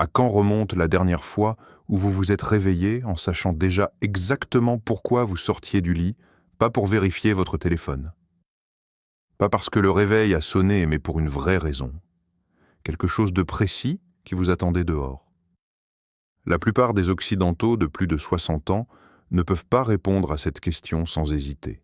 À quand remonte la dernière fois où vous vous êtes réveillé en sachant déjà exactement pourquoi vous sortiez du lit, pas pour vérifier votre téléphone? Pas parce que le réveil a sonné, mais pour une vraie raison. Quelque chose de précis qui vous attendait dehors. La plupart des Occidentaux de plus de 60 ans ne peuvent pas répondre à cette question sans hésiter.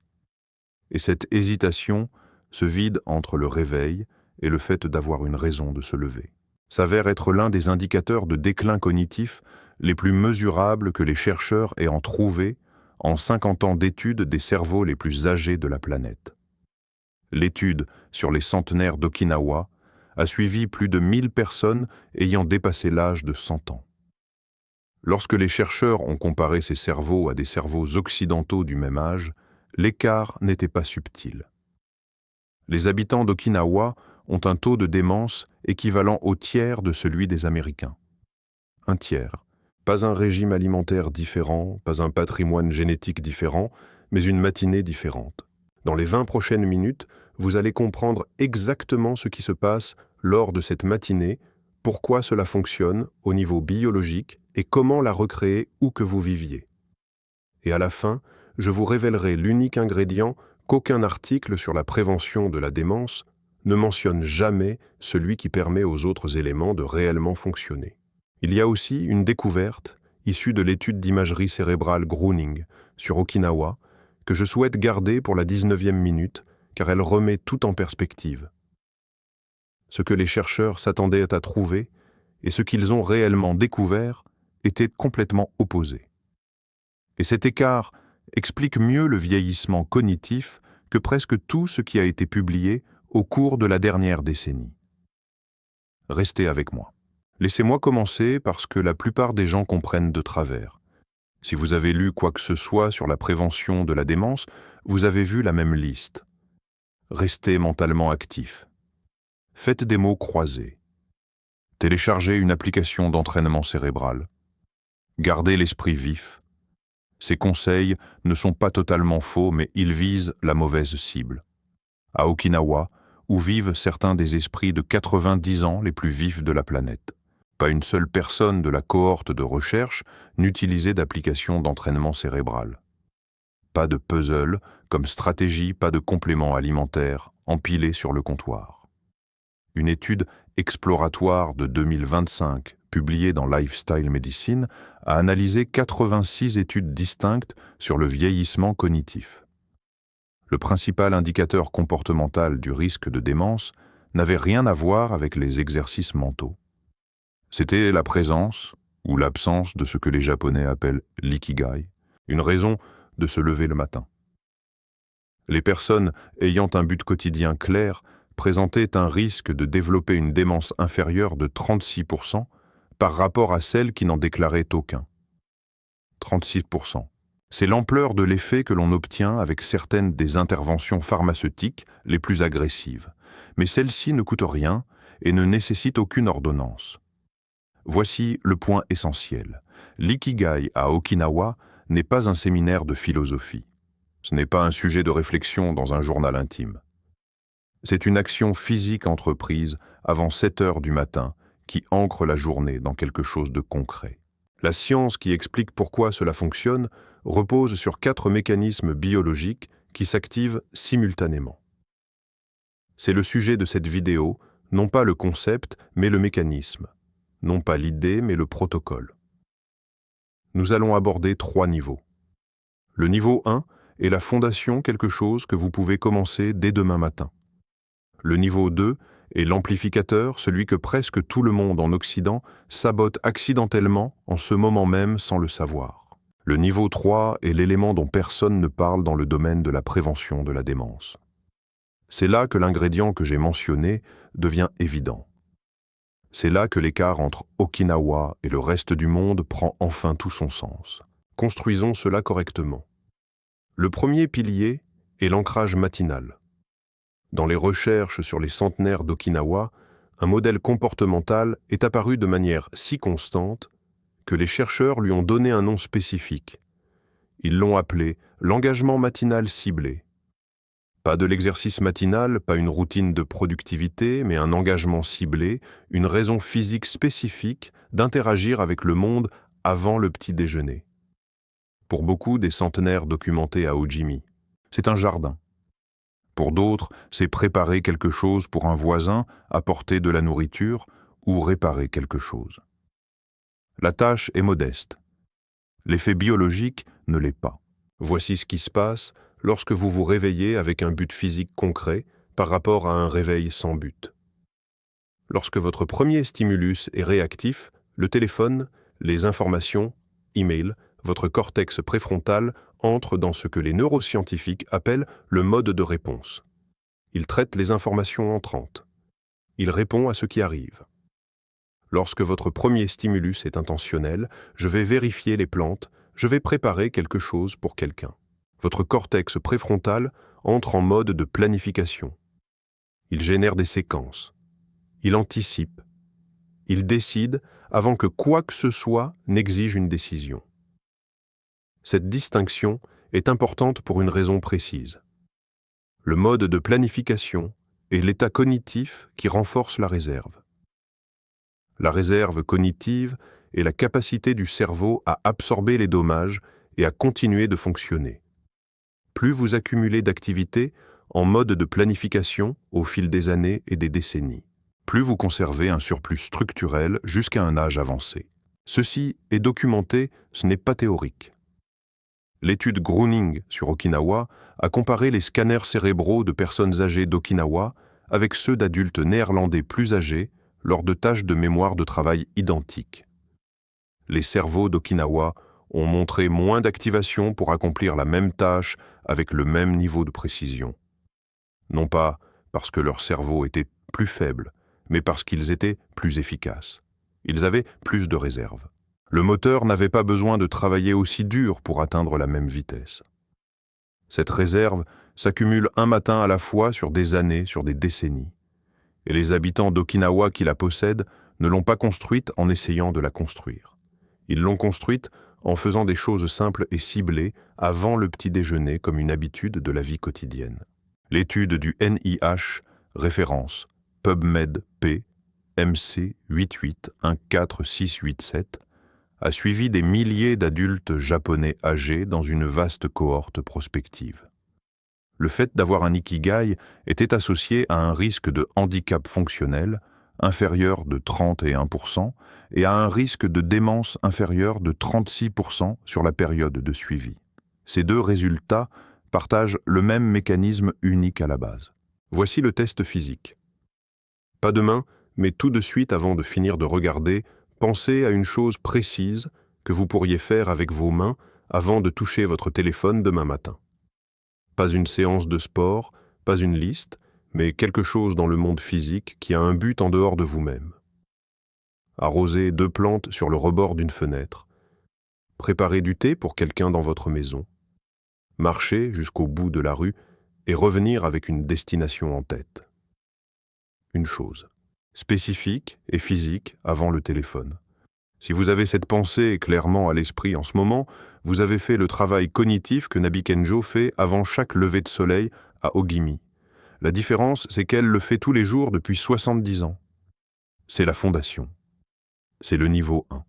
Et cette hésitation se vide entre le réveil et le fait d'avoir une raison de se lever. S'avère être l'un des indicateurs de déclin cognitif les plus mesurables que les chercheurs aient trouvé en 50 ans d'études des cerveaux les plus âgés de la planète. L'étude sur les centenaires d'Okinawa a suivi plus de 1000 personnes ayant dépassé l'âge de 100 ans. Lorsque les chercheurs ont comparé ces cerveaux à des cerveaux occidentaux du même âge, l'écart n'était pas subtil. Les habitants d'Okinawa ont un taux de démence équivalent au tiers de celui des Américains. Un tiers. Pas un régime alimentaire différent, pas un patrimoine génétique différent, mais une matinée différente. Dans les 20 prochaines minutes, vous allez comprendre exactement ce qui se passe lors de cette matinée, pourquoi cela fonctionne au niveau biologique et comment la recréer où que vous viviez. Et à la fin, je vous révélerai l'unique ingrédient qu'aucun article sur la prévention de la démence ne mentionne jamais, celui qui permet aux autres éléments de réellement fonctionner. Il y a aussi une découverte issue de l'étude d'imagerie cérébrale Groening sur Okinawa que je souhaite garder pour la 19e minute car elle remet tout en perspective. Ce que les chercheurs s'attendaient à trouver et ce qu'ils ont réellement découvert étaient complètement opposés. Et cet écart explique mieux le vieillissement cognitif que presque tout ce qui a été publié au cours de la dernière décennie. Restez avec moi. Laissez-moi commencer parce que la plupart des gens comprennent de travers. Si vous avez lu quoi que ce soit sur la prévention de la démence, vous avez vu la même liste. Restez mentalement actif. Faites des mots croisés. Téléchargez une application d'entraînement cérébral. Gardez l'esprit vif. Ces conseils ne sont pas totalement faux, mais ils visent la mauvaise cible. À Okinawa, où vivent certains des esprits de 90 ans les plus vifs de la planète. Pas une seule personne de la cohorte de recherche n'utilisait d'application d'entraînement cérébral. Pas de puzzle comme stratégie, pas de complément alimentaire empilés sur le comptoir. Une étude exploratoire de 2025, publiée dans Lifestyle Medicine, a analysé 86 études distinctes sur le vieillissement cognitif. Le principal indicateur comportemental du risque de démence n'avait rien à voir avec les exercices mentaux. C'était la présence ou l'absence de ce que les Japonais appellent l'ikigai, une raison de se lever le matin. Les personnes ayant un but quotidien clair présentaient un risque de développer une démence inférieure de 36% par rapport à celles qui n'en déclaraient aucun. 36%. C'est l'ampleur de l'effet que l'on obtient avec certaines des interventions pharmaceutiques les plus agressives, mais celles-ci ne coûtent rien et ne nécessitent aucune ordonnance. Voici le point essentiel. L'ikigai à Okinawa n'est pas un séminaire de philosophie. Ce n'est pas un sujet de réflexion dans un journal intime. C'est une action physique entreprise avant 7 heures du matin qui ancre la journée dans quelque chose de concret. La science qui explique pourquoi cela fonctionne repose sur 4 mécanismes biologiques qui s'activent simultanément. C'est le sujet de cette vidéo, non pas le concept, mais le mécanisme. Non pas l'idée, mais le protocole. Nous allons aborder 3 niveaux. Le niveau 1 est la fondation, quelque chose que vous pouvez commencer dès demain matin. Le niveau 2 est l'amplificateur, celui que presque tout le monde en Occident sabote accidentellement en ce moment même sans le savoir. Le niveau 3 est l'élément dont personne ne parle dans le domaine de la prévention de la démence. C'est là que l'ingrédient que j'ai mentionné devient évident. C'est là que l'écart entre Okinawa et le reste du monde prend enfin tout son sens. Construisons cela correctement. Le premier pilier est l'ancrage matinal. Dans les recherches sur les centenaires d'Okinawa, un modèle comportemental est apparu de manière si constante que les chercheurs lui ont donné un nom spécifique. Ils l'ont appelé l'engagement matinal ciblé. Pas de l'exercice matinal, pas une routine de productivité, mais un engagement ciblé, une raison physique spécifique d'interagir avec le monde avant le petit déjeuner. Pour beaucoup, des centenaires documentés à Ojimi, c'est un jardin. Pour d'autres, c'est préparer quelque chose pour un voisin, apporter de la nourriture ou réparer quelque chose. La tâche est modeste. L'effet biologique ne l'est pas. Voici ce qui se passe lorsque vous vous réveillez avec un but physique concret par rapport à un réveil sans but. Lorsque votre premier stimulus est réactif, le téléphone, les informations, email, votre cortex préfrontal entre dans ce que les neuroscientifiques appellent le mode de réponse. Il traite les informations entrantes. Il répond à ce qui arrive. Lorsque votre premier stimulus est intentionnel, je vais vérifier les plantes, je vais préparer quelque chose pour quelqu'un. Votre cortex préfrontal entre en mode de planification. Il génère des séquences. Il anticipe. Il décide avant que quoi que ce soit n'exige une décision. Cette distinction est importante pour une raison précise. Le mode de planification est l'état cognitif qui renforce la réserve. La réserve cognitive est la capacité du cerveau à absorber les dommages et à continuer de fonctionner. Plus vous accumulez d'activités en mode de planification au fil des années et des décennies, plus vous conservez un surplus structurel jusqu'à un âge avancé. Ceci est documenté, ce n'est pas théorique. L'étude Groening sur Okinawa a comparé les scanners cérébraux de personnes âgées d'Okinawa avec ceux d'adultes néerlandais plus âgés lors de tâches de mémoire de travail identiques. Les cerveaux d'Okinawa ont montré moins d'activation pour accomplir la même tâche avec le même niveau de précision. Non pas parce que leur cerveau était plus faible, mais parce qu'ils étaient plus efficaces. Ils avaient plus de réserve. Le moteur n'avait pas besoin de travailler aussi dur pour atteindre la même vitesse. Cette réserve s'accumule un matin à la fois sur des années, sur des décennies. Et les habitants d'Okinawa qui la possèdent ne l'ont pas construite en essayant de la construire. Ils l'ont construite en faisant des choses simples et ciblées avant le petit déjeuner comme une habitude de la vie quotidienne. L'étude du NIH, référence PubMed P, MC 8814687, a suivi des milliers d'adultes japonais âgés dans une vaste cohorte prospective. Le fait d'avoir un ikigai était associé à un risque de handicap fonctionnel inférieur de 31% et à un risque de démence inférieur de 36% sur la période de suivi. Ces deux résultats partagent le même mécanisme unique à la base. Voici le test physique. Pas de main, mais tout de suite avant de finir de regarder, pensez à une chose précise que vous pourriez faire avec vos mains avant de toucher votre téléphone demain matin. Pas une séance de sport, pas une liste, mais quelque chose dans le monde physique qui a un but en dehors de vous-même. Arroser 2 plantes sur le rebord d'une fenêtre. Préparer du thé pour quelqu'un dans votre maison. Marcher jusqu'au bout de la rue et revenir avec une destination en tête. Une chose, spécifique et physique avant le téléphone. Si vous avez cette pensée clairement à l'esprit en ce moment, vous avez fait le travail cognitif que Nabi Kenjo fait avant chaque lever de soleil à Ogimi. La différence, c'est qu'elle le fait tous les jours depuis 70 ans. C'est la fondation. C'est le niveau 1.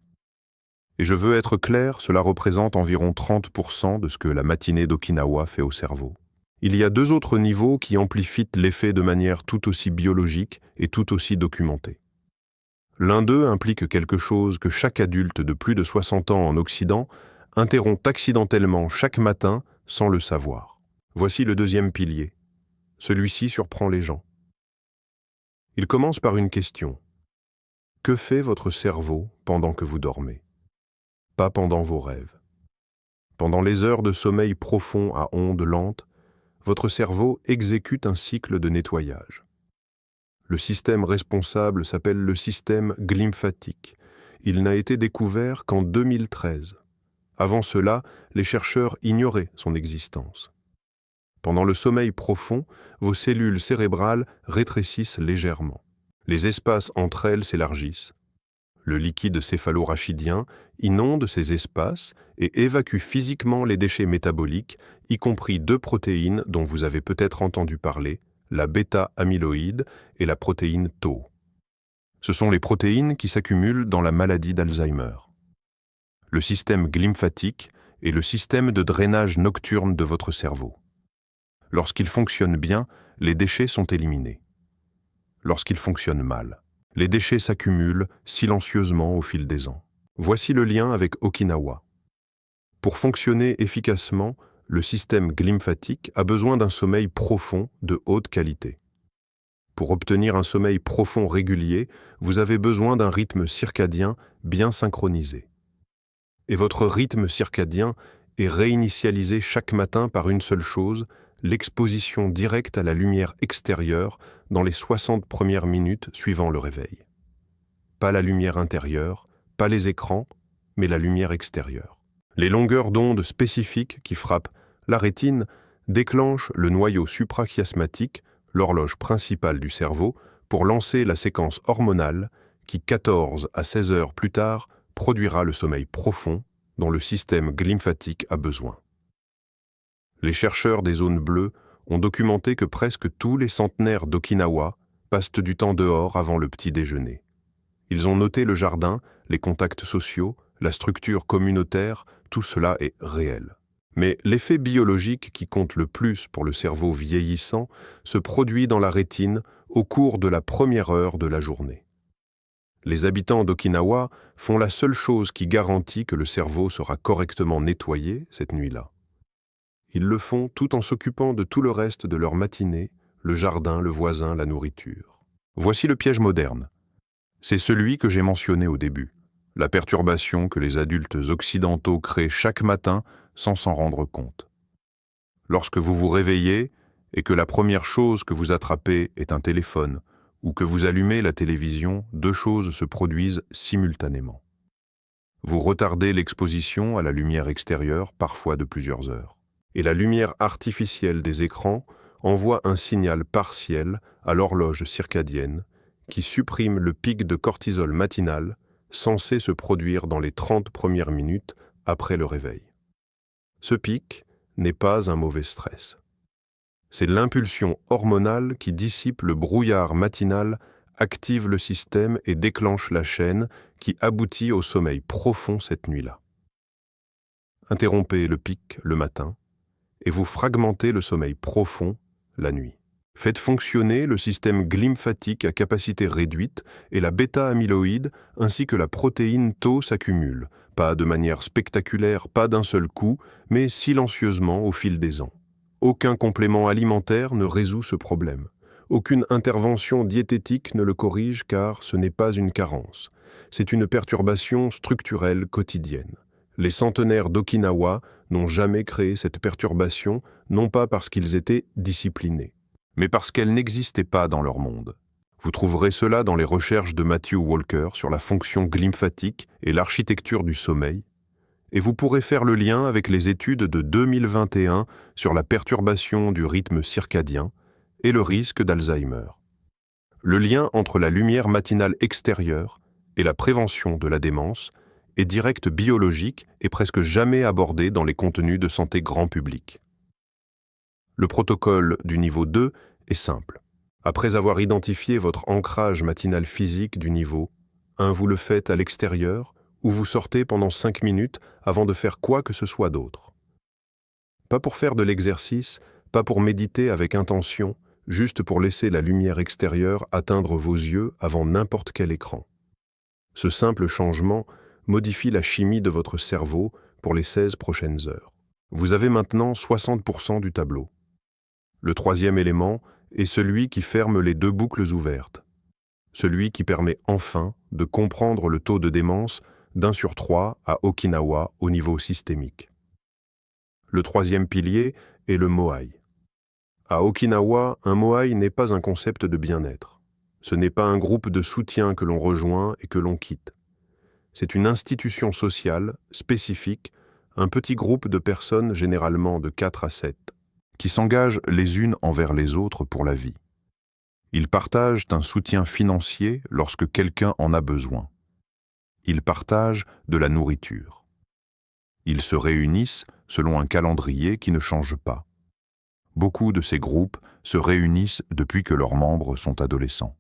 Et je veux être clair, cela représente environ 30% de ce que la matinée d'Okinawa fait au cerveau. Il y a 2 autres niveaux qui amplifient l'effet de manière tout aussi biologique et tout aussi documentée. L'un d'eux implique quelque chose que chaque adulte de plus de 60 ans en Occident interrompt accidentellement chaque matin sans le savoir. Voici le deuxième pilier. Celui-ci surprend les gens. Il commence par une question. Que fait votre cerveau pendant que vous dormez? Pas pendant vos rêves. Pendant les heures de sommeil profond à ondes lentes, votre cerveau exécute un cycle de nettoyage. Le système responsable s'appelle le système glymphatique. Il n'a été découvert qu'en 2013. Avant cela, les chercheurs ignoraient son existence. Pendant le sommeil profond, vos cellules cérébrales rétrécissent légèrement. Les espaces entre elles s'élargissent. Le liquide céphalorachidien inonde ces espaces et évacue physiquement les déchets métaboliques, y compris deux protéines dont vous avez peut-être entendu parler, la bêta-amyloïde et la protéine Tau. Ce sont les protéines qui s'accumulent dans la maladie d'Alzheimer. Le système glymphatique est le système de drainage nocturne de votre cerveau. Lorsqu'il fonctionne bien, les déchets sont éliminés. Lorsqu'il fonctionne mal, les déchets s'accumulent silencieusement au fil des ans. Voici le lien avec Okinawa. Pour fonctionner efficacement, le système glymphatique a besoin d'un sommeil profond de haute qualité. Pour obtenir un sommeil profond régulier, vous avez besoin d'un rythme circadien bien synchronisé. Et votre rythme circadien est réinitialisé chaque matin par une seule chose, l'exposition directe à la lumière extérieure dans les 60 premières minutes suivant le réveil. Pas la lumière intérieure, pas les écrans, mais la lumière extérieure. Les longueurs d'onde spécifiques qui frappent la rétine déclenchent le noyau suprachiasmatique, l'horloge principale du cerveau, pour lancer la séquence hormonale qui, 14 à 16 heures plus tard, produira le sommeil profond dont le système glymphatique a besoin. Les chercheurs des zones bleues ont documenté que presque tous les centenaires d'Okinawa passent du temps dehors avant le petit déjeuner. Ils ont noté le jardin, les contacts sociaux, la structure communautaire, tout cela est réel. Mais l'effet biologique qui compte le plus pour le cerveau vieillissant se produit dans la rétine au cours de la première heure de la journée. Les habitants d'Okinawa font la seule chose qui garantit que le cerveau sera correctement nettoyé cette nuit-là. Ils le font tout en s'occupant de tout le reste de leur matinée, le jardin, le voisin, la nourriture. Voici le piège moderne. C'est celui que j'ai mentionné au début, la perturbation que les adultes occidentaux créent chaque matin sans s'en rendre compte. Lorsque vous vous réveillez et que la première chose que vous attrapez est un téléphone ou que vous allumez la télévision, deux choses se produisent simultanément. Vous retardez l'exposition à la lumière extérieure, parfois de plusieurs heures. Et la lumière artificielle des écrans envoie un signal partiel à l'horloge circadienne qui supprime le pic de cortisol matinal censé se produire dans les 30 premières minutes après le réveil. Ce pic n'est pas un mauvais stress. C'est l'impulsion hormonale qui dissipe le brouillard matinal, active le système et déclenche la chaîne qui aboutit au sommeil profond cette nuit-là. Interrompez le pic le matin et vous fragmentez le sommeil profond la nuit. Faites fonctionner le système glymphatique à capacité réduite et la bêta-amyloïde ainsi que la protéine Tau s'accumulent, pas de manière spectaculaire, pas d'un seul coup, mais silencieusement au fil des ans. Aucun complément alimentaire ne résout ce problème. Aucune intervention diététique ne le corrige car ce n'est pas une carence. C'est une perturbation structurelle quotidienne. Les centenaires d'Okinawa n'ont jamais créé cette perturbation, non pas parce qu'ils étaient disciplinés, mais parce qu'elle n'existait pas dans leur monde. Vous trouverez cela dans les recherches de Matthew Walker sur la fonction glymphatique et l'architecture du sommeil, et vous pourrez faire le lien avec les études de 2021 sur la perturbation du rythme circadien et le risque d'Alzheimer. Le lien entre la lumière matinale extérieure et la prévention de la démence est direct biologique et presque jamais abordé dans les contenus de santé grand public. Le protocole du niveau 2 est simple. Après avoir identifié votre ancrage matinal physique du niveau 1, vous le faites à l'extérieur ou vous sortez pendant 5 minutes avant de faire quoi que ce soit d'autre. Pas pour faire de l'exercice, pas pour méditer avec intention, juste pour laisser la lumière extérieure atteindre vos yeux avant n'importe quel écran. Ce simple changement modifie la chimie de votre cerveau pour les 16 prochaines heures. Vous avez maintenant 60% du tableau. Le troisième élément est celui qui ferme les deux boucles ouvertes, celui qui permet enfin de comprendre le taux de démence d'1 sur 3 à Okinawa au niveau systémique. Le troisième pilier est le Moai. À Okinawa, un Moai n'est pas un concept de bien-être. Ce n'est pas un groupe de soutien que l'on rejoint et que l'on quitte. C'est une institution sociale, spécifique, un petit groupe de personnes généralement de 4 à 7, qui s'engagent les unes envers les autres pour la vie. Ils partagent un soutien financier lorsque quelqu'un en a besoin. Ils partagent de la nourriture. Ils se réunissent selon un calendrier qui ne change pas. Beaucoup de ces groupes se réunissent depuis que leurs membres sont adolescents.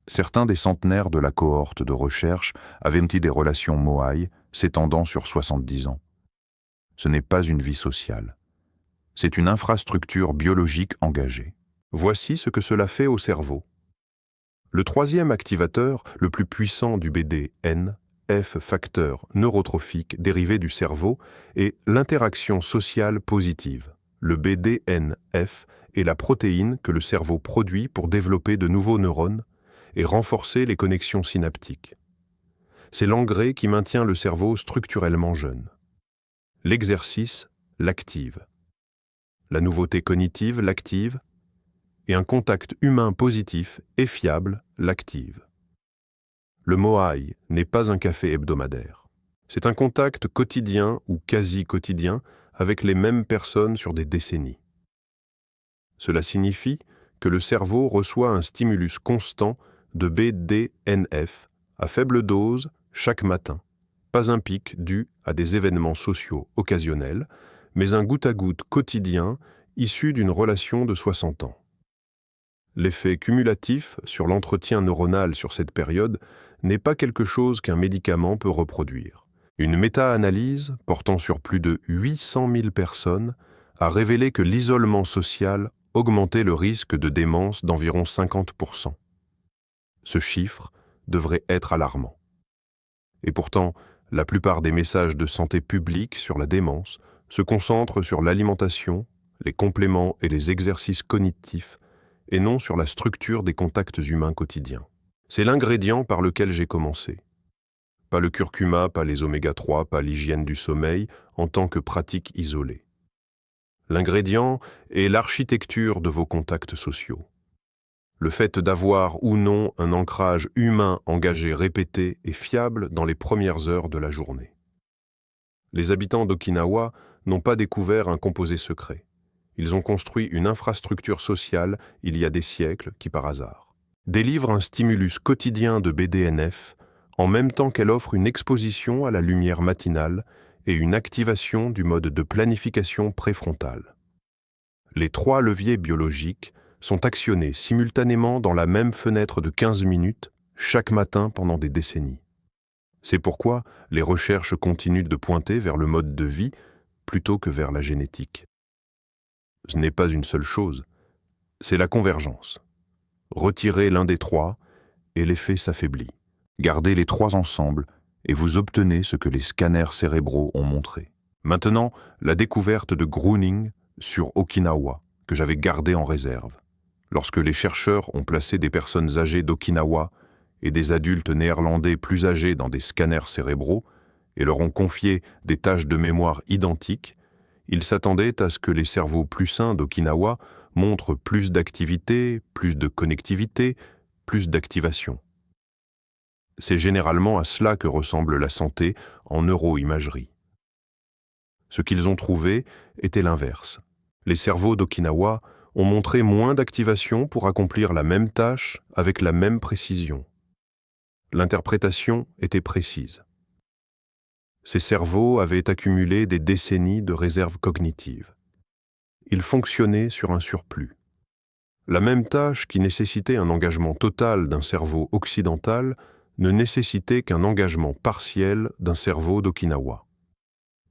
Certains des centenaires de la cohorte de recherche avaient des relations moaï s'étendant sur 70 ans. Ce n'est pas une vie sociale. C'est une infrastructure biologique engagée. Voici ce que cela fait au cerveau. Le troisième activateur, le plus puissant du BDNF, facteur neurotrophique dérivé du cerveau, est l'interaction sociale positive. Le BDNF est la protéine que le cerveau produit pour développer de nouveaux neurones et renforcer les connexions synaptiques. C'est l'engrais qui maintient le cerveau structurellement jeune. L'exercice l'active. La nouveauté cognitive l'active et un contact humain positif et fiable l'active. Le moaï n'est pas un café hebdomadaire. C'est un contact quotidien ou quasi quotidien avec les mêmes personnes sur des décennies. Cela signifie que le cerveau reçoit un stimulus constant de BDNF à faible dose chaque matin. Pas un pic dû à des événements sociaux occasionnels, mais un goutte-à-goutte quotidien issu d'une relation de 60 ans. L'effet cumulatif sur l'entretien neuronal sur cette période n'est pas quelque chose qu'un médicament peut reproduire. Une méta-analyse portant sur plus de 800 000 personnes a révélé que l'isolement social augmentait le risque de démence d'environ 50%. Ce chiffre devrait être alarmant. Et pourtant, la plupart des messages de santé publique sur la démence se concentrent sur l'alimentation, les compléments et les exercices cognitifs, et non sur la structure des contacts humains quotidiens. C'est l'ingrédient par lequel j'ai commencé. Pas le curcuma, pas les oméga-3, pas l'hygiène du sommeil en tant que pratique isolée. L'ingrédient est l'architecture de vos contacts sociaux. Le fait d'avoir ou non un ancrage humain engagé répété et fiable dans les premières heures de la journée. Les habitants d'Okinawa n'ont pas découvert un composé secret. Ils ont construit une infrastructure sociale il y a des siècles qui, par hasard, délivre un stimulus quotidien de BDNF en même temps qu'elle offre une exposition à la lumière matinale et une activation du mode de planification préfrontale. Les 3 leviers biologiques sont actionnés simultanément dans la même fenêtre de 15 minutes chaque matin pendant des décennies. C'est pourquoi les recherches continuent de pointer vers le mode de vie plutôt que vers la génétique. Ce n'est pas une seule chose, c'est la convergence. Retirez l'un des 3 et l'effet s'affaiblit. Gardez les 3 ensemble et vous obtenez ce que les scanners cérébraux ont montré. Maintenant, la découverte de Gruning sur Okinawa, que j'avais gardée en réserve. Lorsque les chercheurs ont placé des personnes âgées d'Okinawa et des adultes néerlandais plus âgés dans des scanners cérébraux et leur ont confié des tâches de mémoire identiques, ils s'attendaient à ce que les cerveaux plus sains d'Okinawa montrent plus d'activité, plus de connectivité, plus d'activation. C'est généralement à cela que ressemble la santé en neuroimagerie. Ce qu'ils ont trouvé était l'inverse. Les cerveaux d'Okinawa ont montré moins d'activation pour accomplir la même tâche avec la même précision. L'interprétation était précise. Ces cerveaux avaient accumulé des décennies de réserves cognitives. Ils fonctionnaient sur un surplus. La même tâche qui nécessitait un engagement total d'un cerveau occidental ne nécessitait qu'un engagement partiel d'un cerveau d'Okinawa.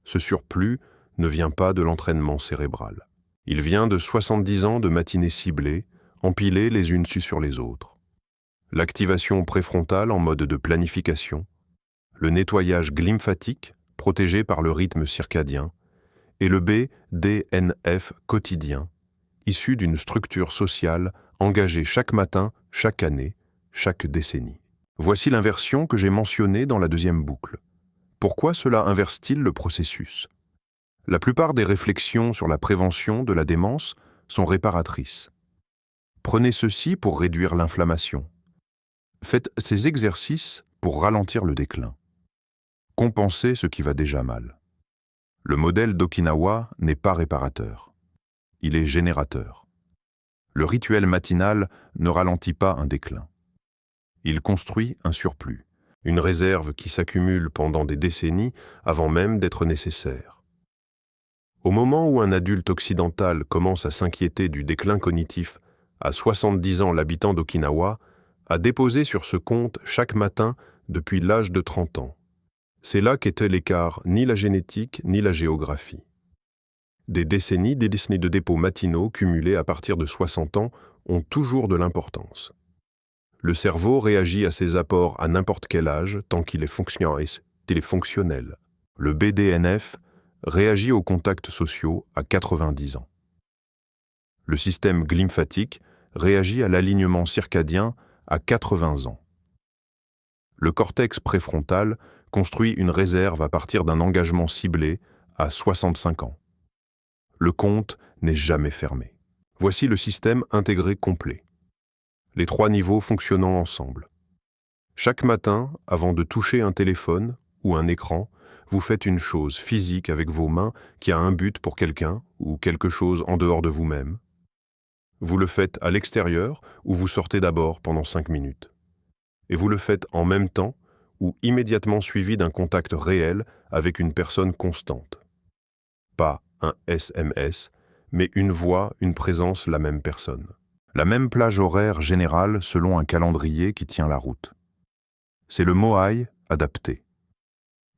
Ce surplus ne vient pas de l'entraînement cérébral. Il vient de 70 ans de matinées ciblées, empilées les unes sur les autres. L'activation préfrontale en mode de planification, le nettoyage glymphatique, protégé par le rythme circadien, et le BDNF quotidien, issu d'une structure sociale engagée chaque matin, chaque année, chaque décennie. Voici l'inversion que j'ai mentionnée dans la deuxième boucle. Pourquoi cela inverse-t-il le processus ? La plupart des réflexions sur la prévention de la démence sont réparatrices. Prenez ceci pour réduire l'inflammation. Faites ces exercices pour ralentir le déclin. Compensez ce qui va déjà mal. Le modèle d'Okinawa n'est pas réparateur. Il est générateur. Le rituel matinal ne ralentit pas un déclin. Il construit un surplus, une réserve qui s'accumule pendant des décennies avant même d'être nécessaire. Au moment où un adulte occidental commence à s'inquiéter du déclin cognitif, à 70 ans, l'habitant d'Okinawa a déposé sur ce compte chaque matin depuis l'âge de 30 ans. C'est là qu'était l'écart, ni la génétique ni la géographie. Des décennies de dépôts matinaux cumulés à partir de 60 ans ont toujours de l'importance. Le cerveau réagit à ces apports à n'importe quel âge tant qu'il est fonctionnel. Le BDNF réagit aux contacts sociaux à 90 ans. Le système glymphatique réagit à l'alignement circadien à 80 ans. Le cortex préfrontal construit une réserve à partir d'un engagement ciblé à 65 ans. Le compte n'est jamais fermé. Voici le système intégré complet. Les 3 niveaux fonctionnant ensemble. Chaque matin, avant de toucher un téléphone ou un écran, vous faites une chose physique avec vos mains qui a un but pour quelqu'un ou quelque chose en dehors de vous-même. Vous le faites à l'extérieur ou vous sortez d'abord pendant 5 minutes. Et vous le faites en même temps ou immédiatement suivi d'un contact réel avec une personne constante. Pas un SMS, mais une voix, une présence, la même personne. La même plage horaire générale selon un calendrier qui tient la route. C'est le Moai adapté.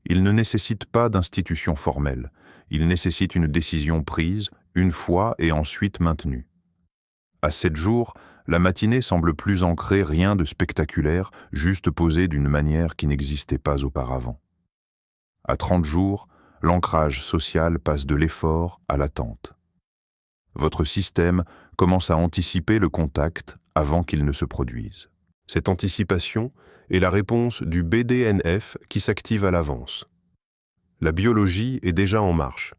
Il ne nécessite pas d'institution formelle. Il nécessite une décision prise, une fois et ensuite maintenue. À 7 jours, la matinée semble plus ancrée, rien de spectaculaire, juste posée d'une manière qui n'existait pas auparavant. À 30 jours, l'ancrage social passe de l'effort à l'attente. Votre système commence à anticiper le contact avant qu'il ne se produise. Cette anticipation est la réponse du BDNF qui s'active à l'avance. La biologie est déjà en marche.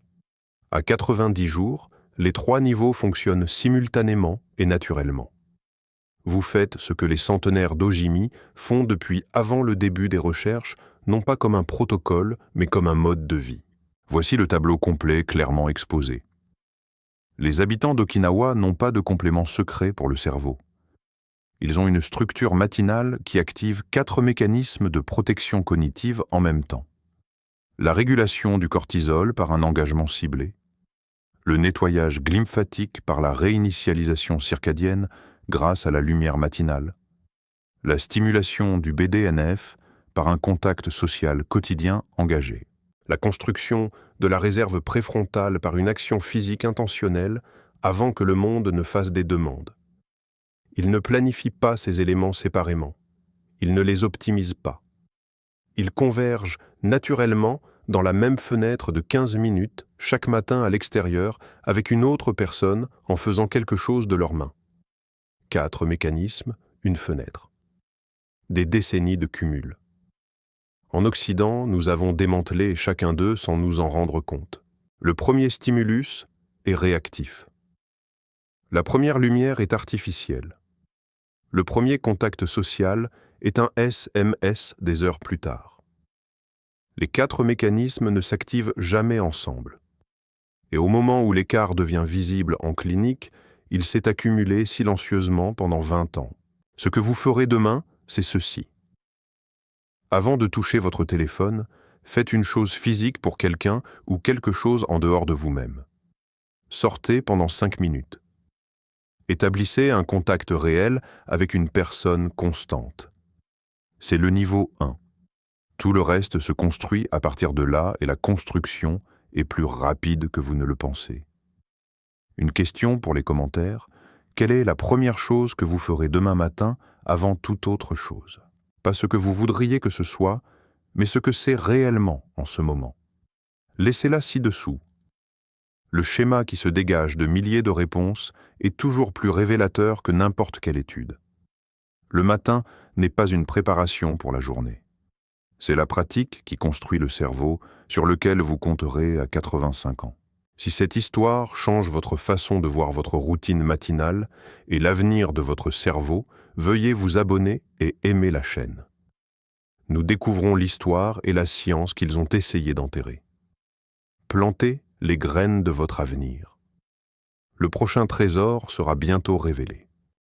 À 90 jours, les 3 niveaux fonctionnent simultanément et naturellement. Vous faites ce que les centenaires d'Ojimi font depuis avant le début des recherches, non pas comme un protocole, mais comme un mode de vie. Voici le tableau complet clairement exposé. Les habitants d'Okinawa n'ont pas de complément secret pour le cerveau. Ils ont une structure matinale qui active 4 mécanismes de protection cognitive en même temps. La régulation du cortisol par un engagement ciblé, le nettoyage glymphatique par la réinitialisation circadienne grâce à la lumière matinale, la stimulation du BDNF par un contact social quotidien engagé, la construction de la réserve préfrontale par une action physique intentionnelle avant que le monde ne fasse des demandes. Il ne planifie pas ces éléments séparément. Il ne les optimise pas. Ils convergent naturellement dans la même fenêtre de 15 minutes chaque matin à l'extérieur avec une autre personne en faisant quelque chose de leurs mains. 4 mécanismes, une fenêtre. Des décennies de cumul. En Occident, nous avons démantelé chacun d'eux sans nous en rendre compte. Le premier stimulus est réactif. La première lumière est artificielle. Le premier contact social est un SMS des heures plus tard. Les 4 mécanismes ne s'activent jamais ensemble. Et au moment où l'écart devient visible en clinique, il s'est accumulé silencieusement pendant 20 ans. Ce que vous ferez demain, c'est ceci. Avant de toucher votre téléphone, faites une chose physique pour quelqu'un ou quelque chose en dehors de vous-même. Sortez pendant 5 minutes. Établissez un contact réel avec une personne constante. C'est le niveau 1. Tout le reste se construit à partir de là et la construction est plus rapide que vous ne le pensez. Une question pour les commentaires. Quelle est la première chose que vous ferez demain matin avant toute autre chose? Pas ce que vous voudriez que ce soit, mais ce que c'est réellement en ce moment. Laissez-la ci-dessous. Le schéma qui se dégage de milliers de réponses est toujours plus révélateur que n'importe quelle étude. Le matin n'est pas une préparation pour la journée. C'est la pratique qui construit le cerveau sur lequel vous compterez à 85 ans. Si cette histoire change votre façon de voir votre routine matinale et l'avenir de votre cerveau, veuillez vous abonner et aimer la chaîne. Nous découvrons l'histoire et la science qu'ils ont essayé d'enterrer. Plantez les graines de votre avenir. Le prochain trésor sera bientôt révélé.